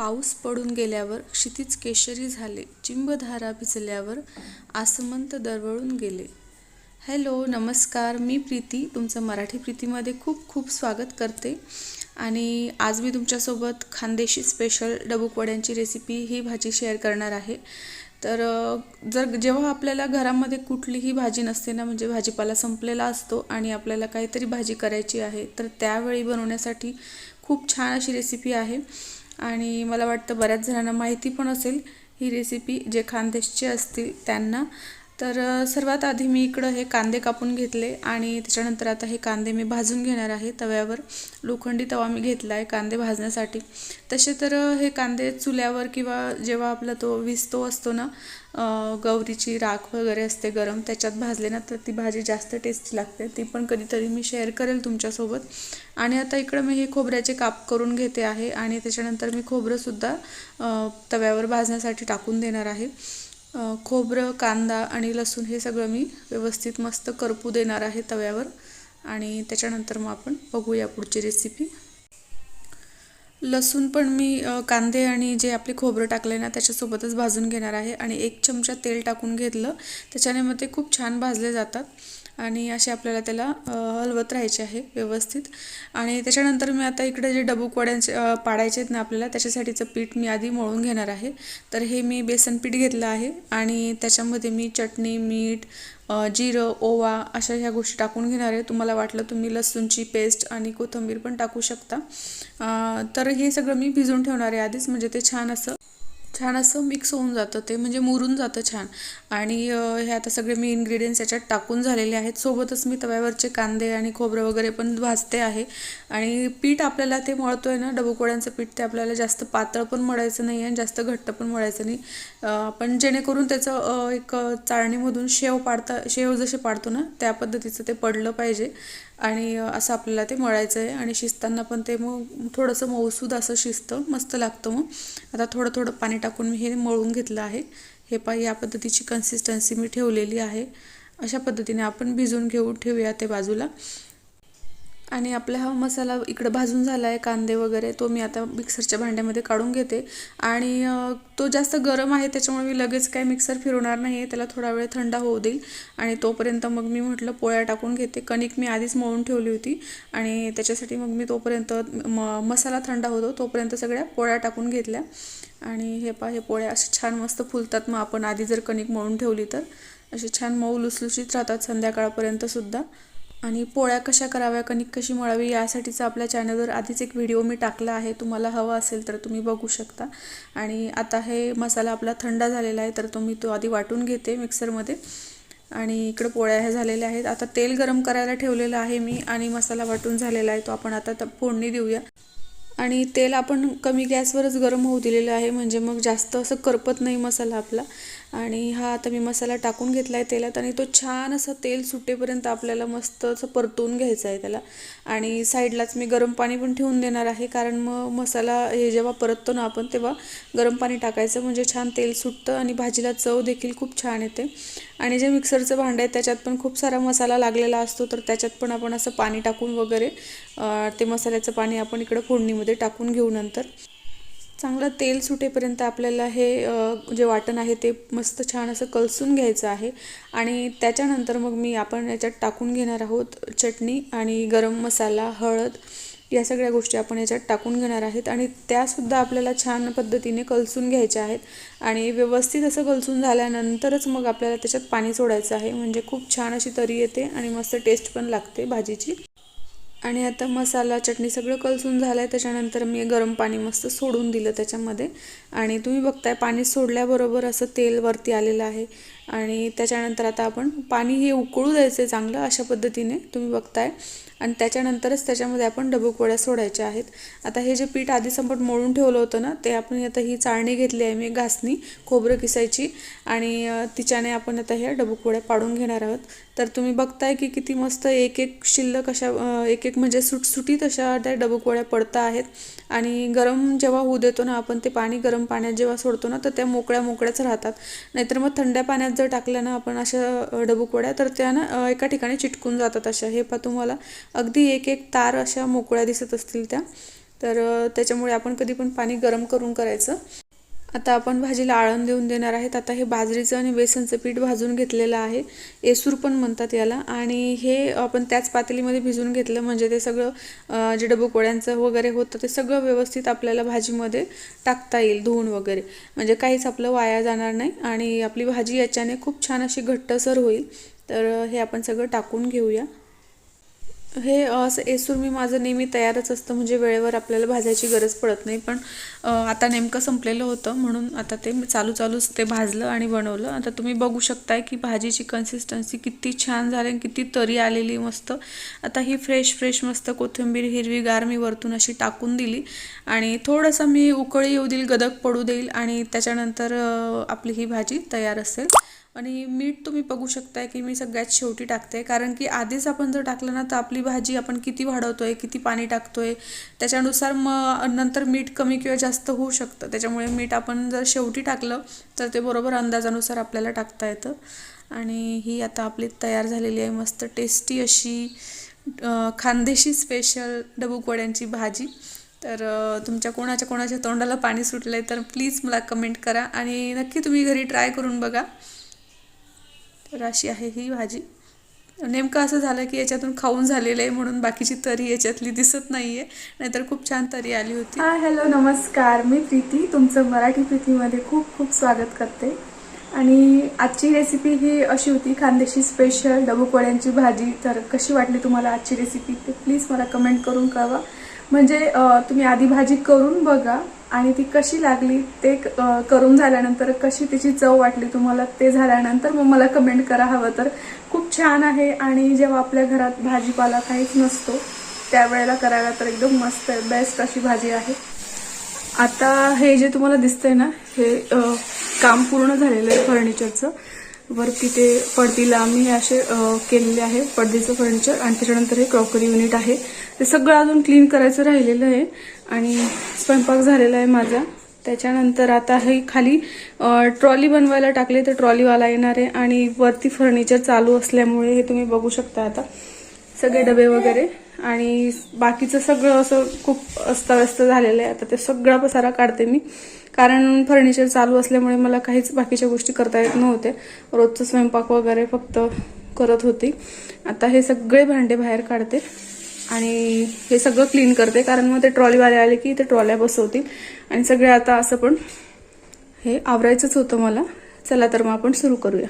पाऊस पडून गेल्यावर क्षितिज केशरी झाले, चिंबधारा भिजल्यावर आसमंत दरवळून गेले. हॅलो, नमस्कार. मी प्रीती, तुमचं मराठी प्रीतीमध्ये खूप खूप स्वागत करते. आणि आज मी तुमच्यासोबत खानदेशी स्पेशल डबूक वड्यांची रेसिपी ही भाजी शेअर करणार आहे. तर जेव्हा आपल्याला घरामध्ये कुठलीही भाजी नसते ना, म्हणजे भाजीपाला संपलेला असतो आणि आपल्याला काहीतरी भाजी करायची आहे, तर त्यावेळी बनवण्यासाठी खूप छान अशी रेसिपी आहे. आणि मला वाटतं बऱ्याच जणांना माहिती पण असेल ही रेसिपी, जे खानदेशचे असतील त्यांना. तर सर्वात आधी मी इकडं हे कांदे कापून घेतले आणि त्याच्यानंतर आता हे कांदे मी भाजून घेणार आहे तव्यावर. लोखंडी तवा मी घेतला आहे कांदे भाजण्यासाठी. तसे तर हे कांदे चुल्यावर किंवा जेव्हा आपला तो विस्तव असतो ना, गौरीची राख वगैरे असते गरम, त्याच्यात भाजले ना तर ती भाजी जास्त टेस्टी लागते. ती पण कधीतरी मी शेअर करेल तुमच्यासोबत. आणि आता इकडं मी हे खोबऱ्याचे काप करून घेते आहे आणि त्याच्यानंतर मी खोबरंसुद्धा तव्यावर भाजण्यासाठी टाकून देणार आहे. खोबरं, कांदा आणि लसूण हे सगळं मी व्यवस्थित मस्त करपू देणार आहे तव्यावर. आणि त्याच्यानंतर मग आपण बघूया पुढची रेसिपी. लसूण पण मी कांदे आणि जे आपले खोबरं टाकले ना त्याच्यासोबतच भाजून घेणार आहे. आणि 1 चमचा तेल टाकून घेतलं, त्याच्याने मग ते खूप छान भाजले जातात. आणि असे आपल्याला त्याला हलवत राहायचे आहे व्यवस्थित. आणि त्याच्यानंतर मी आता इकडे जे डबूक वड्यांचे पाडायचे आहेत ना आपल्याला, त्याच्यासाठीचं पीठ मी आधी मळून घेणार आहे. तर हे मी बेसन पीठ घेतलं आहे आणि त्याच्यामध्ये मी चटणी, मीठ, जिरं, ओवा अशा ह्या गोष्टी टाकून घेणार आहे. तुम्हाला वाटलं तुम्ही लसूणची पेस्ट आणि कोथिंबीर पण टाकू शकता. तर हे सगळं मी भिजवून ठेवणार आहे आधीच, म्हणजे ते छान असं मिक्स होऊन जातं, ते म्हणजे मुरून जातं छान. आणि हे आता सगळे मी इन्ग्रेडियंट्स याच्यात टाकून झालेले आहेत. सोबतच मी तव्यावरचे कांदे आणि खोबरं वगैरे पण भाजते आहे. आणि पीठ आपल्याला ते मळतोय ना डबूक वड्यांचं पीठ, ते आपल्याला जास्त पातळ पण मळायचं नाही आणि जास्त घट्ट पण मळायचं नाही. आपण जेणेकरून त्याचं एक चाळणीमधून शेव जसे पाडतो ना त्या पद्धतीचं ते पडलं पाहिजे. आणि असं आपल्याला ते मळायचं आहे. आणि शिजताना पण ते मग थोडंसं मऊसूद असं शिजतं, मस्त लागतं. मग आता थोडं थोडं पाणी टाकून मी हे मळून घेतलं आहे. हे या पद्धतीची कन्सिस्टन्सी मी ठेवलेली आहे. अशा पद्धतीने आपण भिजवून ठेवूया ते बाजूला. आणि आपला हा मसाला इकडं भाजून झाला आहे, कांदे वगैरे, तो मी आता मिक्सरच्या भांड्यामध्ये काढून घेते. आणि तो जास्त गरम आहे त्याच्यामुळे मी लगेच काय मिक्सर फिरवणार नाही आहे, त्याला थोडा वेळ थंड होऊ देईल. आणि तोपर्यंत मग मी म्हटलं पोळ्या टाकून घेते. कणिक मी आधीच मळून ठेवली होती आणि त्याच्यासाठी मग मी तोपर्यंत मसाला थंड होतो तोपर्यंत सगळ्या पोळ्या टाकून घेतल्या. आणि हे पोळ्या असे छान मस्त फुलतात. मग आपण आधी जर कणिक मळून ठेवली तर असे छान मऊ लुसलुशीत राहतात संध्याकाळपर्यंत सुद्धा. आणि पोळ्या कशा कराव्या, कणिक कशी मळावी, यासाठीचा आपल्या चॅनलवर आधीच एक व्हिडिओ मी टाकला आहे, तुम्हाला हवा असेल तर तुम्ही बघू शकता. आणि आता हे मसाला आपला थंड झालेला आहे, तर तो आधी वाटून घेते मिक्सरमध्ये. आणि इकडं पोळ्या ह्या झालेल्या आहेत. आता तेल गरम करायला ठेवलेलं आहे मी आणि मसाला वाटून झालेला आहे, तो आपण आता फोडणी देऊया. आणि तेल आपण कमी गॅसवरच गरम होऊ दिलेलं आहे, म्हणजे मग जास्त असं करपत नाही मसाला आपला. आणि हा आता मी मसाला टाकून घेतला आहे तेलात आणि तो छान असं तेल सुटेपर्यंत आपल्याला मस्त असं परतवून घ्यायचं आहे त्याला. आणि साईडलाच मी गरम पाणी पण ठेवून देणार आहे, कारण मग मसाला हे जेव्हा परततो ना आपण तेव्हा गरम पाणी टाकायचं, म्हणजे छान तेल सुटतं आणि भाजीला चव देखील खूप छान येते. आणि जे मिक्सरचं भांडं आहे त्याच्यात पण खूप सारा मसाला लागलेला असतो, तर त्याच्यात पण आपण असं पाणी टाकून वगैरे ते मसाल्याचं पाणी आपण इकडं फोडणीमध्ये टाकून घेऊ. नंतर चांगलं तेल सुटेपर्यंत आपल्याला हे जे वाटण आहे ते मस्त छान असं कलसून घ्यायचं आहे. आणि त्याच्यानंतर मग आपण याच्यात टाकून घेणार आहोत चटणी आणि गरम मसाला, हळद, या सगळ्या गोष्टी आपण याच्यात टाकून घेणार आहेत. आणि त्यासुद्धा आपल्याला छान पद्धतीने कलसून घ्यायच्या आहेत. आणि व्यवस्थित असं कलसून झाल्यानंतरच मग आपल्याला त्याच्यात पाणी सोडायचं आहे, म्हणजे खूप छान अशी तरी येते आणि मस्त टेस्ट पण लागते भाजीची. आणि आता मसाला, चटणी सगळं कलसून झालं आहे. त्याच्यानंतर मी गरम पाणी मस्त सोडून दिलं त्याच्यामध्ये. आणि तुम्ही बघताय पाणी सोडल्याबरोबर असं तेल वरती आलेलं आहे. आणि त्याच्यानंतर आता आपण पाणी हे उकळू द्यायचं आहे चांगलं, अशा पद्धतीने तुम्ही बघताय. आणि त्याच्यानंतरच त्याच्यामध्ये आपण डबूक वड्या सोडायच्या आहेत. आता हे जे पीठ आधीच आपण मळून ठेवलं होतं ना, ते आपण आता ही चाळणी घेतली आहे मी, घासणी खोबरं किसायची, आणि तिच्याने आपण आता ह्या डबूक वड्या पाडून घेणार आहोत. तर तुम्ही बघताय की किती मस्त एक शिल्लक अशा एक म्हणजे सुटसुटीत अशा त्या डबूक वड्या पडता आहेत. आणि गरम जेव्हा होऊ देतो ना आपण ते पाणी, गरम पाण्यात जेव्हा सोडतो ना तर त्या मोकळ्याच राहतात. नाहीतर मग थंड्या पाण्यात जर टाकल्या ना आपण अशा डबूक वड्या, तर त्या ना एका ठिकाणी चिटकून जातात अशा. हे तुम्हाला अगदी एक तार अशा मोकळ्या दिसत असतील त्या. तर त्याच्यामुळे आपण कधी पण पाणी गरम करून करायचं। आता आपण भाजीला आळण देऊन देणार आहेत। आता हे बाजरीचं आणि बेसनचं पीठ भाजून घेतलेलं आहे, एसूर पण म्हणतात याला, आणि हे आपण त्याच पातेलीमध्ये भिजवून घेतलं म्हणजे ते सगळं जे डबूपोळ्यांचं वगैरे होतं ते सगळं व्यवस्थित आपल्याला भाजीमध्ये टाकता येईल धुवून वगैरे, म्हणजे काहीच आपलं वाया जाणार नाही आणि आपली भाजी याच्याने खूप छान अशी घट्टसर होईल। तर हे आपण सगळं टाकून घेऊया। हे असं एसूर मी माझं नेहमी तयारच असतं, म्हणजे वेळेवर आपल्याला भाजायची गरज पडत नाही, पण आता नेमकं संपलेलं होतं म्हणून आता ते चालूच ते भाजलं आणि बनवलं। आता तुम्ही बघू शकताय की भाजीची कन्सिस्टन्सी किती छान झाली आणि किती तरी आलेली मस्त। आता ही फ्रेश मस्त कोथिंबीर हिरवीगार मी वरतून अशी टाकून दिली आणि थोडंसं मी उकळी येऊ देईल, गदक पडू देईल आणि त्याच्यानंतर आपली ही भाजी तयार असेल। आणि मीठ तुम्ही बघू शकताय की मी सगळ्यात शेवटी टाकते, कारण की आधीच आपण जर टाकलं ना तर आपली भाजी आपण किती वाढवतोय किती पाणी टाकतोय त्याच्यानुसार मग नंतर मीठ कमी किंवा जास्त होऊ शकतं। त्याच्यामुळे मीठ आपण जर शेवटी टाकलं तर ते बरोबर अंदाजानुसार आपल्याला टाकता येतं। आणि ही आता आपली तयार झालेली आहे मस्त टेस्टी अशी खानदेशी स्पेशल डबूपोळ्यांची भाजी। तर तुमच्या कोणाच्या तोंडाला पाणी सुटलंय तर प्लीज मला कमेंट करा आणि नक्की तुम्ही घरी ट्राय करून बघा। तर अशी आहे ही भाजी। नेमकं असं झालं की याच्यातून खाऊन झालेलं आहे म्हणून बाकीची तरी याच्यातली दिसत नाहीये, नाहीतर खूप छान तरी आली होती। हाय हॅलो नमस्कार, मी प्रीती तुमचं मराठी प्रीतीमध्ये खूप स्वागत करते। आणि आजची रेसिपी ही अशी होती खानदेशी स्पेशल डबूपोळ्यांची भाजी। तर कशी वाटली तुम्हाला आजची रेसिपी ते प्लीज मला कमेंट करून कळवा, म्हणजे तुम्ही आधी भाजी करून बघा आणि ती कशी लागली ते करून झाल्यानंतर कशी त्याची चव वाटली तुम्हाला ते झाल्यानंतर मग मला कमेंट करा हवं तर। खूप छान आहे आणि जेव्हा आपल्या घरात भाजीपाला काहीच नसतो त्यावेळेला करायला तर एकदम मस्त आहे, बेस्ट अशी भाजी आहे। आता हे जे तुम्हाला दिसतंय ना हे काम पूर्ण झालेलं आहे फर्निचरचं। वरती ते पडदीला आम्ही असे केलेले आहे पडदीचं फर्निचर, आणि त्याच्यानंतर हे क्रॉकरी युनिट आहे ते सगळं अजून क्लीन करायचं राहिलेलं आहे। आणि स्वयंपाक झालेला आहे माझा। त्याच्यानंतर आता हे खाली ट्रॉली बनवायला टाकले तर ट्रॉलीवाला येणार आहे, आणि वरती फर्निचर चालू असल्यामुळे हे तुम्ही बघू शकता आता सगळे डबे वगैरे आणि बाकीचं सगळं असं खूप अस्ताव्यस्त झालेलं आहे। आता ते सगळा पसारा काढते मी, कारण फर्निचर चालू असल्यामुळे मला काहीच बाकीच्या गोष्टी करता येत नव्हते, रोजचं स्वयंपाक वगैरे फक्त करत होती। आता हे सगळे भांडे बाहेर काढते आणि हे सगळं क्लीन करते, कारण मग ते ट्रॉलीवाले आले की ते ट्रॉल्या बसवतील आणि सगळे आता असं पण हे आवरायचंच होतं मला। चला तर मग आपण सुरू करूया।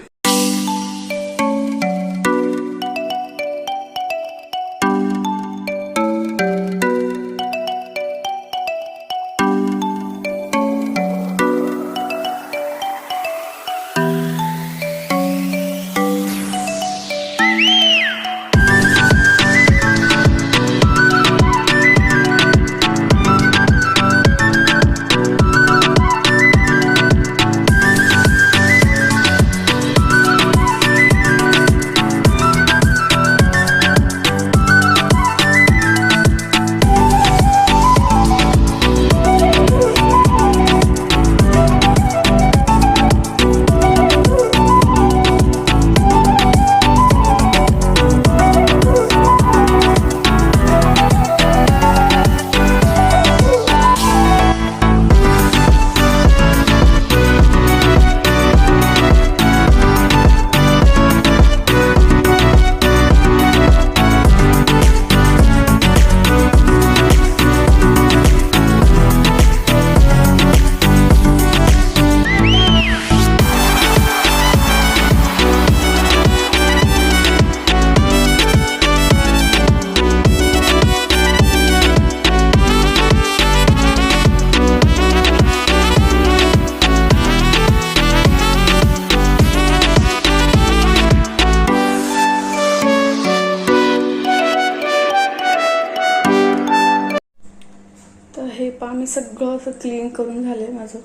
हे पा मी सगळं असं क्लीन करून झालंय माझं,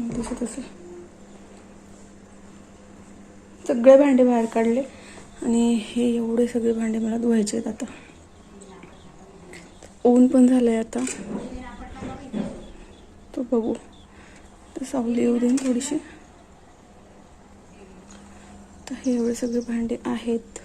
दिसत असेल सगळे भांडे बाहेर काढले आणि हे एवढे सगळे भांडे मला धुवायचे आहेत। आता ऊन पण झालंय आता तो बघू तर सावली येऊ देईन थोडीशी। तर हे एवढे सगळे भांडे आहेत।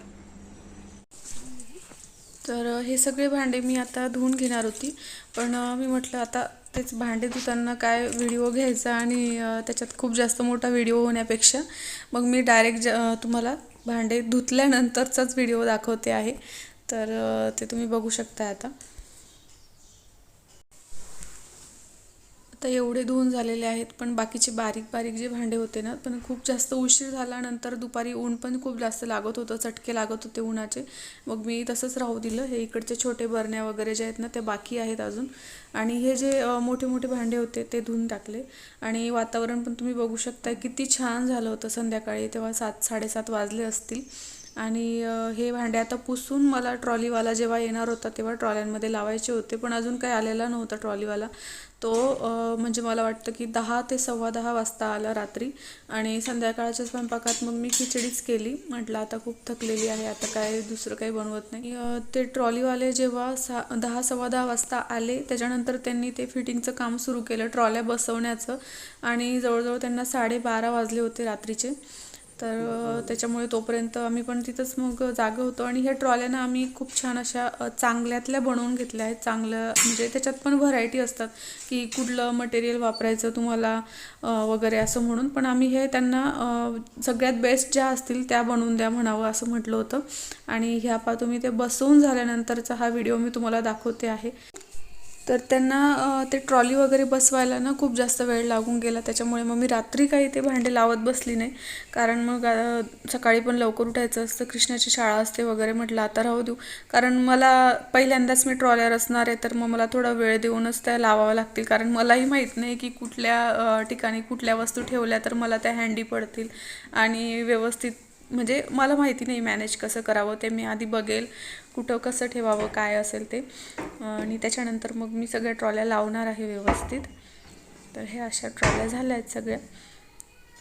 तर हे सगळे भांडे मी आता धुवून घेणार होती, पण मी म्हटलं आता तेच भांडे धुताना काय व्हिडिओ घ्यायचा आणि त्याच्यात खूप जास्त मोठा व्हिडिओ होण्यापेक्षा मग मी डायरेक्ट तुम्हाला भांडे धुतल्यानंतरचाच व्हिडिओ दाखवते आहे. तर ते तुम्ही बघू शकता आता. आता एवढे धुवून झालेले आहेत, पण बाकीचे बारीक बारीक जे भांडे होते ना, पण खूप जास्त उशीर झाल्यानंतर दुपारी ऊन पण खूप जास्त लागत होतं, चटके लागत होते उन्हाचे. मग मी तसंच राहू दिलं. हे इकडचे छोटे बरण्या वगैरे जे आहेत ना, ते बाकी आहेत अजून. आणि हे जे मोठे मोठे भांडे होते ते धुवून टाकले. आणि वातावरण पण तुम्ही बघू शकता किती छान झालं होतं संध्याकाळी, तेव्हा 7-7:30 वाजले असतील. आणि हे भांडे आता पुसून मला ट्रॉलीवाला जेव्हा येणार होता तेव्हा ट्रॉल्यांमध्ये लावायचे होते, पण अजून काही आलेला नव्हता ट्रॉलीवाला. तो म्हणजे मला वाटतं की 10 ते 10:15 वाजता आला रात्री. आणि संध्याकाळच्या स्वयंपाकात मग मी खिचडीच केली. म्हटलं आता खूप थकलेली आहे, आता काय दुसरं काही बनवत नाही. ते ट्रॉलीवाले जेव्हा 10-10:15 वाजता आले, त्याच्यानंतर त्यांनी ते फिटिंगचं काम सुरू केलं, ट्रॉल्या बसवण्याचं. आणि जवळजवळ त्यांना 12:30 वाजले होते रात्रीचे. तर त्याच्यामुळे तोपर्यंत आम्ही पण तिथंच मग जागे होतो. आणि ह्या ट्रॉल्याना आम्ही खूप छान अशा चांगल्यातल्या बनवून घेतल्या आहेत. चांगलं म्हणजे त्याच्यात पण व्हरायटी असतात की कुठलं मटेरियल वापरायचं तुम्हाला वगैरे असं म्हणून. पण आम्ही हे त्यांना सगळ्यात बेस्ट ज्या असतील त्या बनवून द्या म्हणावं असं म्हटलं होतं. आणि ह्या पा तुम्ही ते बसवून झाल्यानंतरचा हा व्हिडिओ मी तुम्हाला दाखवते आहे. तर त्यांना ते ट्रॉली वगैरे बसवायला ना खूप जास्त वेळ लागून गेला, त्याच्यामुळे मग मी रात्री काही ते भांडे लावत बसली नाही. कारण मग सकाळी पण लवकर उठायचं असतं, कृष्णाची शाळा असते वगैरे. म्हटलं आता राहू देऊ, कारण मला पहिल्यांदाच मी ट्रॉल्यावर असणार आहे, तर मग मला थोडा वेळ देऊनच त्या लावाव्या लागतील. कारण मलाही माहीत नाही की कुठल्या ठिकाणी कुठल्या वस्तू ठेवल्या तर मला त्या हँडी पडतील आणि व्यवस्थित, म्हणजे मला माहिती नाही मॅनेज कसं करावं. ते मी आधी बघेल कुठं कसं ठेवावं काय असेल ते, आणि त्याच्यानंतर मग मी सगळ्या ट्रॉल्या लावणार आहे व्यवस्थित. तर हे अशा ट्रॉल्या झाल्या आहेत सगळ्या.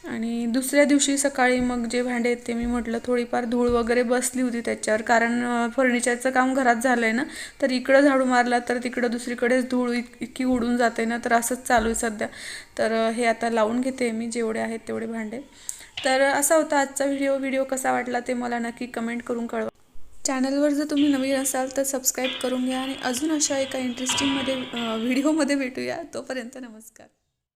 आणि दुसऱ्या दिवशी सकाळी मग जे भांडे आहेत ते मी म्हटलं थोडीफार धूळ वगैरे बसली होती त्याच्यावर, कारण फर्निचरचं काम घरात झालं आहे ना, तर इकडं झाडू मारला तर तिकडं दुसरीकडेच धूळ इतकी उडून जाते ना, तर असंच चालू आहे सध्या. तर हे आता लावून घेते मी जेवढे आहेत तेवढे भांडे. तर असा होता आजचा व्हिडिओ कसा वाटला ते मला नक्की कमेंट करून कळवा. चॅनलवर जर तुम्ही नवीन असाल तर सबस्क्राईब करून घ्या. आणि अजून अशा एका इंटरेस्टिंगमध्ये व्हिडिओमध्ये भेटूया. तोपर्यंत नमस्कार.